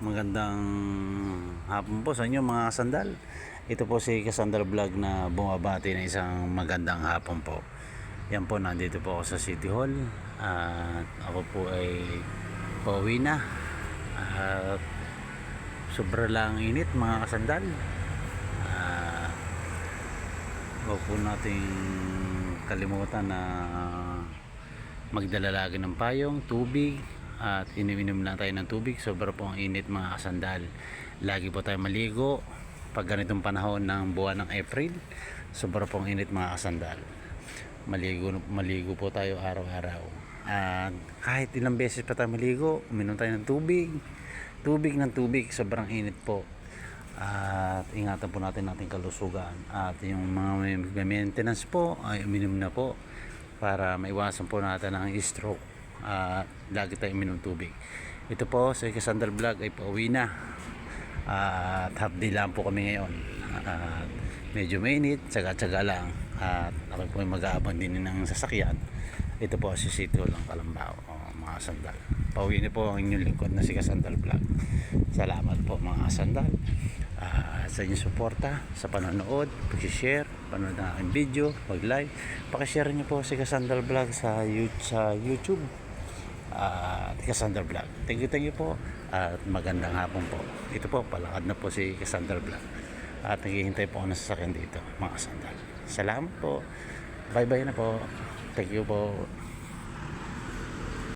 Magandang hapon po sa inyo mga kasandal. Ito po si Kasandal Vlog na bumabati na isang magandang hapon po. Yan po, nandito po ako sa City Hall. At ako po ay pauwi na. At sobra lang init mga kasandal. Huwag po nating kalimutan na magdala lagi ng payong, tubig, at ininom lang tayo ng tubig. Sobra po ang init mga kasandal. Lagi po tayo maligo pag ganitong panahon ng buwan ng April. Sobra po ang init mga kasandal. Maligo po tayo araw-araw. At kahit ilang beses pa tayo maligo, uminom tayo ng tubig. Sobrang init po. At ingatan po natin ating kalusugan. At yung mga maintenance po ay uminom na po para maiwasan po natin ang stroke. Lagi tayo uminom tubig. Ito po sa Kasandal Vlog ay pauwi na. At half day lang po kami ngayon. At medyo mainit, tsaga-tsaga lang. At ako po ay mag-aabang din ng sasakyan. Ito po si City Hall ng Calambao, mga sandal. Pauwi na po ang inyong lingkod na si Kasandal Vlog. Salamat po mga sandal sa inyong suporta, sa panonood, pag-share, panood ng aking video, mag-like. Pakishare niyo po si Kasandal Vlog sa YouTube. Kasandal Vlog. Thank you po. At magandang hapon po. Ito po, palakad na po si Kasandal Vlog. At naghihintay po ako ng sasakyan dito, mga sandal. Salamat po. Bye-bye na po. Thank you po.